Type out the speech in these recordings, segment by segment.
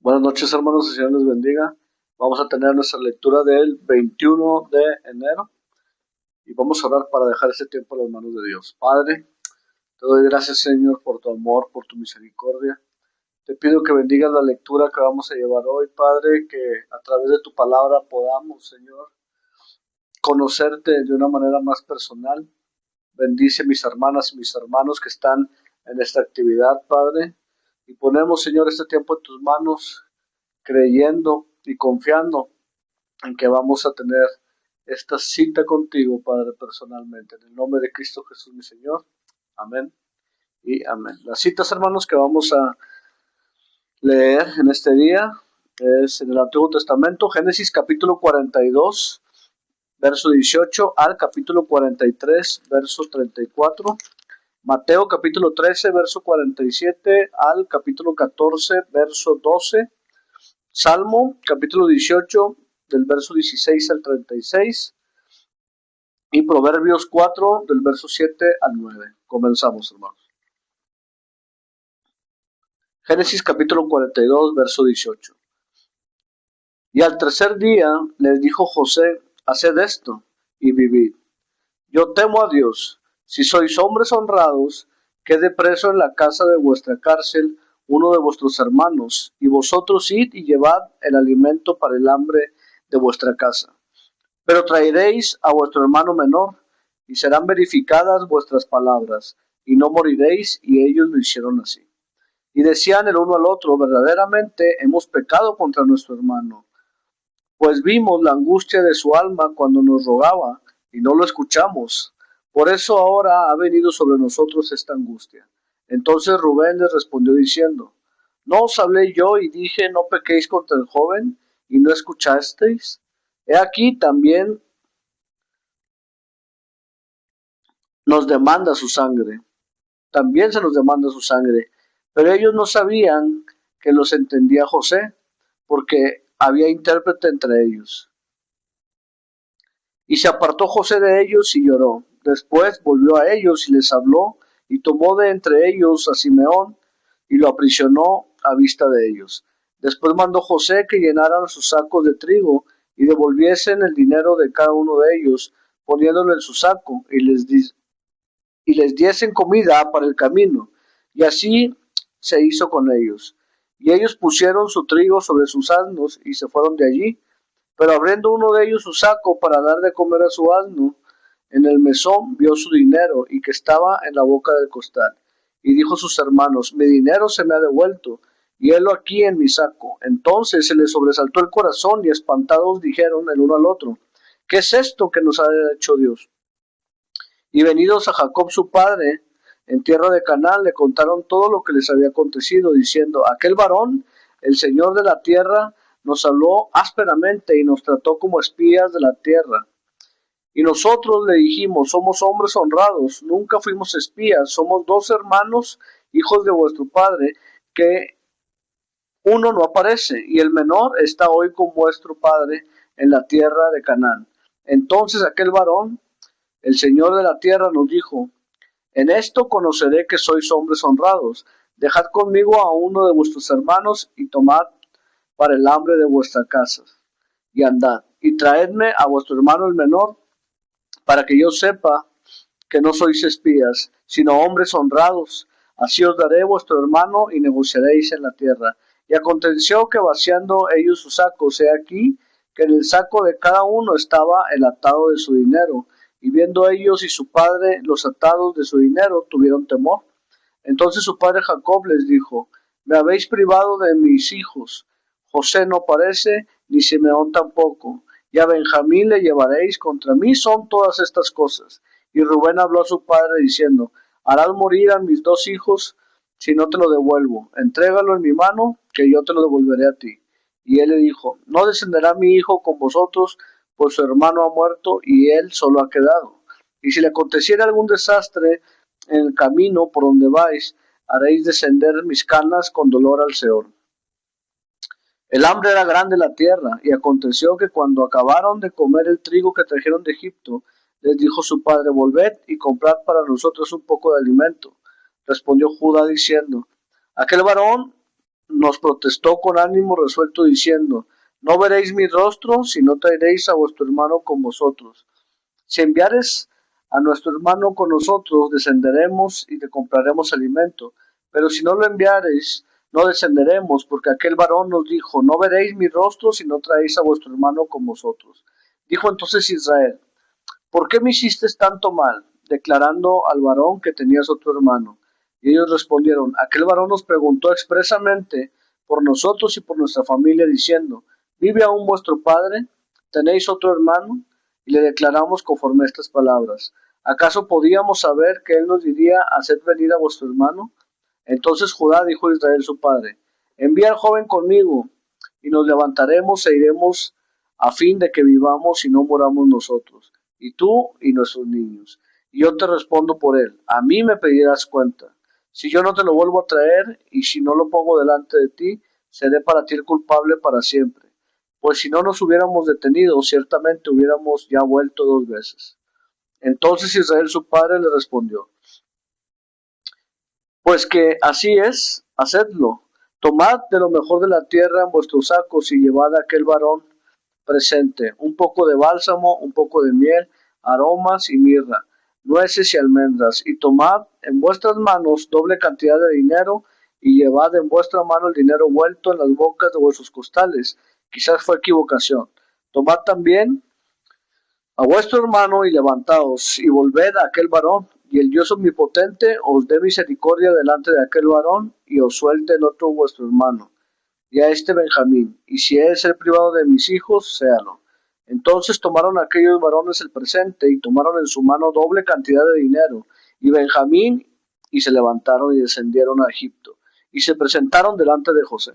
Buenas noches, hermanos, el Señor les bendiga. Vamos a tener nuestra lectura del 21 de enero y vamos a orar para dejar este tiempo en las manos de Dios. Padre, te doy gracias, Señor, por tu amor, por tu misericordia. Te pido que bendigas la lectura que vamos a llevar hoy, Padre, que a través de tu palabra podamos, Señor, conocerte de una manera más personal. Bendice a mis hermanas y mis hermanos que están en esta actividad, Padre, y ponemos, Señor, este tiempo en tus manos, creyendo y confiando en que vamos a tener esta cita contigo, Padre, personalmente. En el nombre de Cristo Jesús, mi Señor. Amén y amén. Las citas, hermanos, que vamos a leer en este día es en el Antiguo Testamento, Génesis capítulo 42, verso 18 al capítulo 43, verso 34. Mateo capítulo 13, verso 47 al capítulo 14, verso 12. Salmo capítulo 18, del verso 16 al 36. Y Proverbios 4, del verso 7 al 9. Comenzamos, hermanos. Génesis capítulo 42, verso 18. Y al tercer día les dijo José: haced esto y vivid. Yo temo a Dios. Si sois hombres honrados, quede preso en la casa de vuestra cárcel uno de vuestros hermanos, y vosotros id y llevad el alimento para el hambre de vuestra casa. Pero traeréis a vuestro hermano menor, y serán verificadas vuestras palabras, y no moriréis. Y ellos lo hicieron así. Y decían el uno al otro: verdaderamente hemos pecado contra nuestro hermano, pues vimos la angustia de su alma cuando nos rogaba, y no lo escuchamos. Por eso ahora ha venido sobre nosotros esta angustia. Entonces Rubén les respondió diciendo: ¿no os hablé yo y dije, no pequéis contra el joven, y no escuchasteis? He aquí también nos demanda su sangre. También se nos demanda su sangre. Pero ellos no sabían que los entendía José, porque había intérprete entre ellos. Y se apartó José de ellos y lloró. Después volvió a ellos y les habló, y tomó de entre ellos a Simeón y lo aprisionó a vista de ellos. Después mandó José que llenaran sus sacos de trigo y devolviesen el dinero de cada uno de ellos, poniéndolo en su saco, y les diesen comida para el camino. Y así se hizo con ellos. Y ellos pusieron su trigo sobre sus asnos y se fueron de allí. Pero abriendo uno de ellos su saco para dar de comer a su asno, en el mesón vio su dinero, y que estaba en la boca del costal. Y dijo a sus hermanos: mi dinero se me ha devuelto, y helo aquí en mi saco. Entonces se les sobresaltó el corazón, y espantados dijeron el uno al otro: ¿qué es esto que nos ha hecho Dios? Y venidos a Jacob su padre, en tierra de Canaán, le contaron todo lo que les había acontecido, diciendo: aquel varón, el Señor de la tierra, nos habló ásperamente y nos trató como espías de la tierra. Y nosotros le dijimos: somos hombres honrados, nunca fuimos espías, somos dos hermanos, hijos de vuestro padre, que uno no aparece, y el menor está hoy con vuestro padre en la tierra de Canaán. Entonces aquel varón, el Señor de la tierra, nos dijo: en esto conoceré que sois hombres honrados. Dejad conmigo a uno de vuestros hermanos, y tomad para el hambre de vuestra casa, y andad, y traedme a vuestro hermano el menor, para que yo sepa que no sois espías, sino hombres honrados. Así os daré vuestro hermano, y negociaréis en la tierra. Y aconteció que, vaciando ellos sus sacos, he aquí que en el saco de cada uno estaba el atado de su dinero. Y viendo ellos y su padre los atados de su dinero, tuvieron temor. Entonces su padre Jacob les dijo: me habéis privado de mis hijos. José no parece, ni Simeón tampoco. Y a Benjamín le llevaréis. Contra mí son todas estas cosas. Y Rubén habló a su padre diciendo: harás morir a mis dos hijos si no te lo devuelvo. Entrégalo en mi mano, que yo te lo devolveré a ti. Y él le dijo: no descenderá mi hijo con vosotros, pues su hermano ha muerto y él solo ha quedado. Y si le aconteciera algún desastre en el camino por donde vais, haréis descender mis canas con dolor al Seol. El hambre era grande en la tierra, y aconteció que cuando acabaron de comer el trigo que trajeron de Egipto, les dijo su padre: volved y comprad para nosotros un poco de alimento. Respondió Judá diciendo: aquel varón nos protestó con ánimo resuelto diciendo: no veréis mi rostro si no traeréis a vuestro hermano con vosotros. Si enviares a nuestro hermano con nosotros, descenderemos y te compraremos alimento. Pero si no lo enviareis, no descenderemos, porque aquel varón nos dijo: no veréis mi rostro si no traéis a vuestro hermano con vosotros. Dijo entonces Israel: ¿por qué me hiciste tanto mal, declarando al varón que tenías otro hermano? Y ellos respondieron: aquel varón nos preguntó expresamente por nosotros y por nuestra familia, diciendo: ¿vive aún vuestro padre? ¿Tenéis otro hermano? Y le declaramos conforme a estas palabras. ¿Acaso podíamos saber que él nos diría: haced venir a vuestro hermano? Entonces Judá dijo a Israel su padre: envía al joven conmigo, y nos levantaremos e iremos, a fin de que vivamos y no moramos nosotros, y tú y nuestros niños. Y yo te respondo por él: a mí me pedirás cuenta. Si yo no te lo vuelvo a traer, y si no lo pongo delante de ti, seré para ti el culpable para siempre. Pues si no nos hubiéramos detenido, ciertamente hubiéramos ya vuelto 2 veces. Entonces Israel su padre le respondió: pues que así es, hacedlo. Tomad de lo mejor de la tierra en vuestros sacos y llevad a aquel varón presente un poco de bálsamo, un poco de miel, aromas y mirra, nueces y almendras, y tomad en vuestras manos doble cantidad de dinero, y llevad en vuestra mano el dinero vuelto en las bocas de vuestros costales. Quizás fue equivocación. Tomad también a vuestro hermano y levantaos, y volved a aquel varón, y el Dios omnipotente os dé misericordia delante de aquel varón, y os suelte el otro vuestro hermano, y a este Benjamín, y si he de ser privado de mis hijos, séalo. Entonces tomaron aquellos varones el presente, y tomaron en su mano doble cantidad de dinero, y Benjamín, y se levantaron y descendieron a Egipto, y se presentaron delante de José.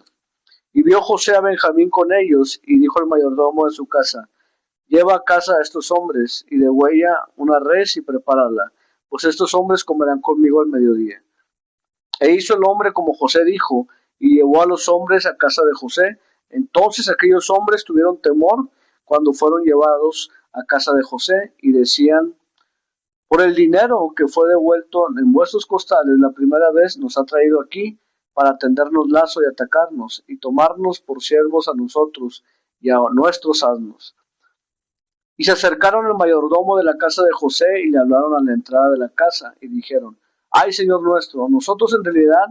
Y vio José a Benjamín con ellos, y dijo el mayordomo de su casa: lleva a casa a estos hombres, y degüella una res y prepárala, pues estos hombres comerán conmigo al mediodía. E hizo el hombre como José dijo, y llevó a los hombres a casa de José. Entonces aquellos hombres tuvieron temor cuando fueron llevados a casa de José, y decían: por el dinero que fue devuelto en vuestros costales la primera vez, nos ha traído aquí para tendernos lazo y atacarnos, y tomarnos por siervos a nosotros y a nuestros asnos. Y se acercaron al mayordomo de la casa de José y le hablaron a la entrada de la casa y dijeron: ay, Señor nuestro, nosotros en realidad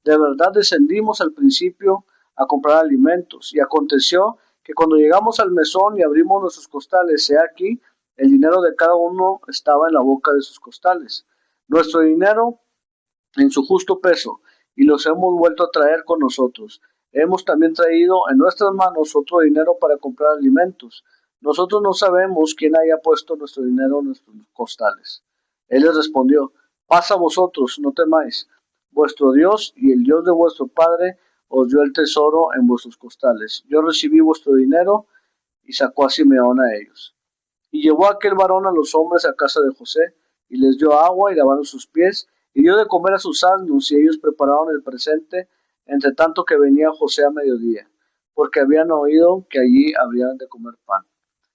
de verdad descendimos al principio a comprar alimentos. Y aconteció que cuando llegamos al mesón y abrimos nuestros costales, he aquí, el dinero de cada uno estaba en la boca de sus costales, nuestro dinero en su justo peso, y los hemos vuelto a traer con nosotros. Hemos también traído en nuestras manos otro dinero para comprar alimentos. Nosotros no sabemos quién haya puesto nuestro dinero en nuestros costales. Él les respondió: paz a vosotros, no temáis. Vuestro Dios y el Dios de vuestro Padre os dio el tesoro en vuestros costales. Yo recibí vuestro dinero. Y sacó a Simeón a ellos. Y llevó aquel varón a los hombres a casa de José, y les dio agua y lavaron sus pies, y dio de comer a sus asnos, y ellos prepararon el presente, entre tanto que venía José a mediodía, porque habían oído que allí habrían de comer pan.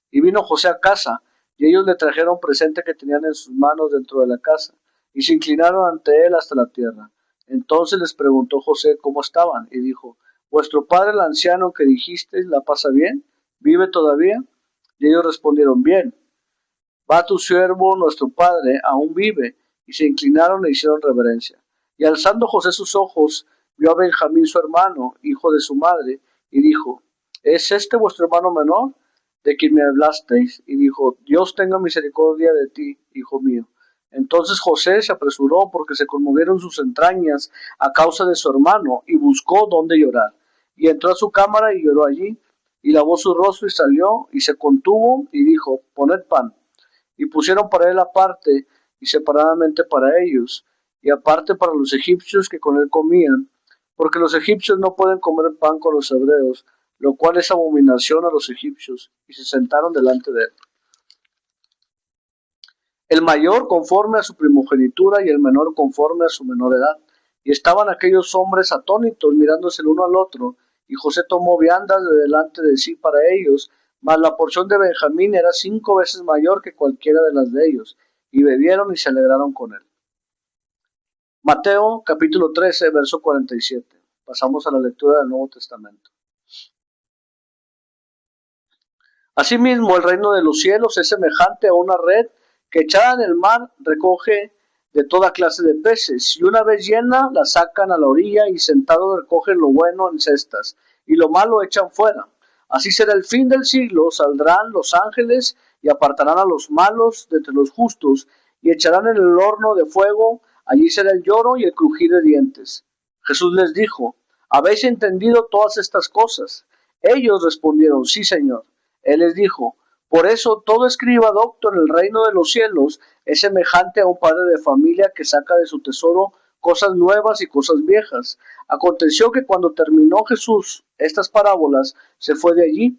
Y vino José a casa, y ellos le trajeron presente que tenían en sus manos dentro de la casa, y se inclinaron ante él hasta la tierra. Entonces les preguntó José cómo estaban, y dijo: ¿vuestro padre el anciano que dijisteis la pasa bien? ¿Vive todavía? Y ellos respondieron: bien. Va tu siervo, nuestro padre, aún vive. Y se inclinaron e hicieron reverencia. Y alzando José sus ojos, vio a Benjamín su hermano, hijo de su madre, y dijo: ¿es este vuestro hermano menor, de quien me hablasteis? Y dijo: Dios tenga misericordia de ti, hijo mío. Entonces José se apresuró, porque se conmovieron sus entrañas a causa de su hermano, y buscó dónde llorar. Y entró a su cámara y lloró allí, y lavó su rostro y salió, y se contuvo, y dijo: poned pan. Y pusieron para él aparte, y separadamente para ellos, y aparte para los egipcios que con él comían, porque los egipcios no pueden comer pan con los hebreos, lo cual es abominación a los egipcios, y se sentaron delante de él. El mayor conforme a su primogenitura, y el menor conforme a su menor edad. Y estaban aquellos hombres atónitos, mirándose el uno al otro, y José tomó viandas de delante de sí para ellos, mas la porción de Benjamín era 5 veces mayor que cualquiera de las de ellos, y bebieron y se alegraron con él. Mateo capítulo 13, verso 47. Pasamos a la lectura del Nuevo Testamento. Asimismo, el reino de los cielos es semejante a una red que echada en el mar recoge de toda clase de peces, y una vez llena la sacan a la orilla y sentados recogen lo bueno en cestas, y lo malo echan fuera. Así será el fin del siglo, saldrán los ángeles y apartarán a los malos de entre los justos, y echarán en el horno de fuego, allí será el lloro y el crujir de dientes. Jesús les dijo: ¿habéis entendido todas estas cosas? Ellos respondieron: sí, Señor. Él les dijo: por eso todo escriba docto en el reino de los cielos es semejante a un padre de familia que saca de su tesoro cosas nuevas y cosas viejas. Aconteció que cuando terminó Jesús estas parábolas, se fue de allí,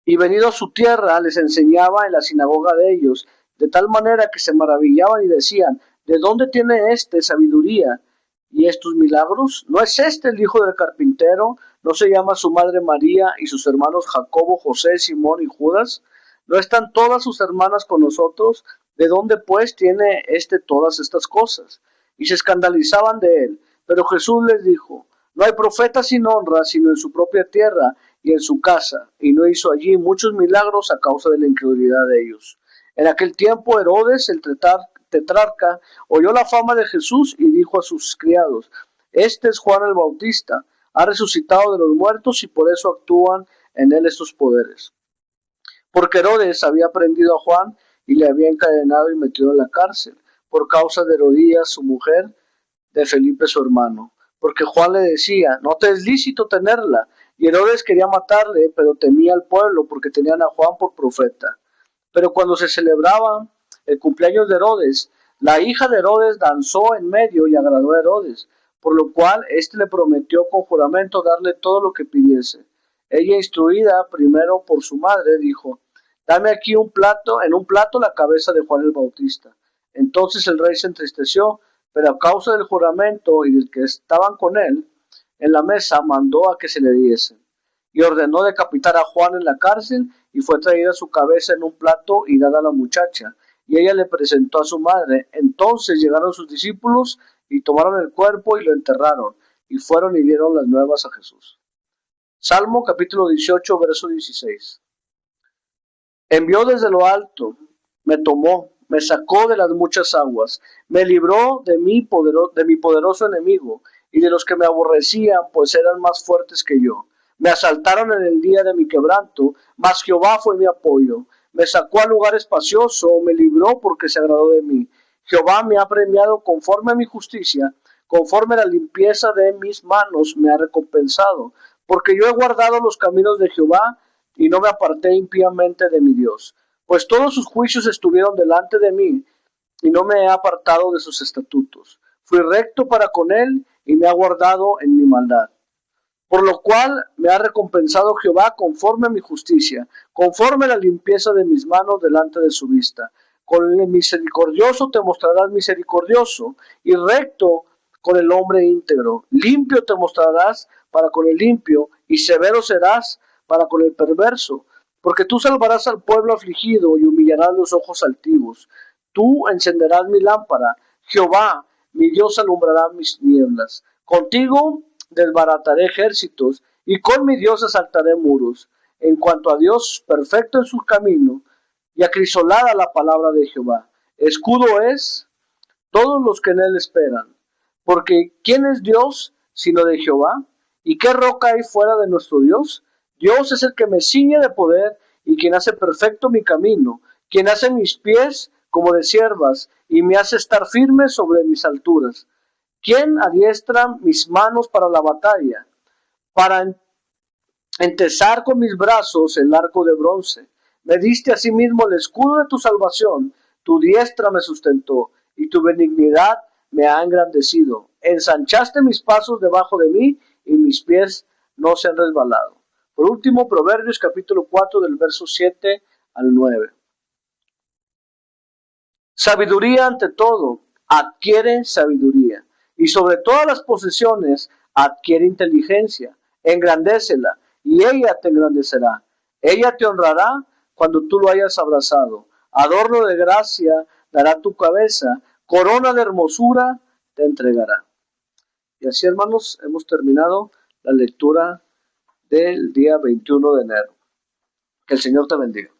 y venido a su tierra les enseñaba en la sinagoga de ellos, de tal manera que se maravillaban y decían: ¿de dónde tiene éste sabiduría y estos milagros? ¿No es este el hijo del carpintero? ¿No se llama su madre María y sus hermanos Jacobo, José, Simón y Judas? ¿No están todas sus hermanas con nosotros? ¿De dónde pues tiene éste todas estas cosas? Y se escandalizaban de él. Pero Jesús les dijo: no hay profeta sin honra sino en su propia tierra y en su casa, y no hizo allí muchos milagros a causa de la incredulidad de ellos. En aquel tiempo Herodes, el tetrarca, oyó la fama de Jesús y dijo a sus criados: este es Juan el Bautista, ha resucitado de los muertos y por eso actúan en él estos poderes. Porque Herodes había prendido a Juan y le había encadenado y metido en la cárcel, por causa de Herodías, su mujer, de Felipe su hermano. Porque Juan le decía: no te es lícito tenerla. Y Herodes quería matarle, pero temía al pueblo, porque tenían a Juan por profeta. Pero cuando se celebraba el cumpleaños de Herodes, la hija de Herodes danzó en medio y agradó a Herodes, por lo cual éste le prometió con juramento darle todo lo que pidiese. Ella, instruida primero por su madre, dijo: dame aquí en un plato la cabeza de Juan el Bautista. Entonces el rey se entristeció, pero a causa del juramento y del que estaban con él en la mesa, mandó a que se le diese. Y ordenó decapitar a Juan en la cárcel, y fue traída su cabeza en un plato y dada a la muchacha, y ella le presentó a su madre. Entonces llegaron sus discípulos y tomaron el cuerpo y lo enterraron, y fueron y dieron las nuevas a Jesús. Salmo capítulo 18, verso 16. Envió desde lo alto, me tomó, me sacó de las muchas aguas, me libró de mi poderoso enemigo y de los que me aborrecían, pues eran más fuertes que yo. Me asaltaron en el día de mi quebranto, mas Jehová fue mi apoyo. Me sacó a lugar espacioso, me libró porque se agradó de mí. Jehová me ha premiado conforme a mi justicia, conforme a la limpieza de mis manos me ha recompensado, porque yo he guardado los caminos de Jehová y no me aparté impíamente de mi Dios. Pues todos sus juicios estuvieron delante de mí, y no me he apartado de sus estatutos. Fui recto para con él, y me ha guardado en mi maldad. Por lo cual me ha recompensado Jehová conforme a mi justicia, conforme a la limpieza de mis manos delante de su vista. Con el misericordioso te mostrarás misericordioso, y recto con el hombre íntegro. Limpio te mostrarás para con el limpio, y severo serás para con el perverso. Porque tú salvarás al pueblo afligido y humillarás los ojos altivos. Tú encenderás mi lámpara. Jehová, mi Dios, alumbrará mis nieblas. Contigo desbarataré ejércitos, y con mi Dios asaltaré muros. En cuanto a Dios, perfecto en su camino, y acrisolada la palabra de Jehová. Escudo es todos los que en él esperan. Porque ¿quién es Dios sino de Jehová? ¿Y qué roca hay fuera de nuestro Dios? Dios es el que me ciñe de poder y quien hace perfecto mi camino, quien hace mis pies como de siervas y me hace estar firme sobre mis alturas. ¿Quién adiestra mis manos para la batalla, para entesar con mis brazos el arco de bronce? Me diste asimismo el escudo de tu salvación, tu diestra me sustentó y tu benignidad me ha engrandecido. Ensanchaste mis pasos debajo de mí y mis pies no se han resbalado. Por último, Proverbios capítulo 4 del verso 7 al 9. Sabiduría ante todo, adquiere sabiduría, y sobre todas las posesiones adquiere inteligencia. Engrandécela, y ella te engrandecerá. Ella te honrará cuando tú lo hayas abrazado. Adorno de gracia dará tu cabeza, corona de hermosura te entregará. Y así, hermanos, hemos terminado la lectura del día 21 de enero. Que el Señor te bendiga.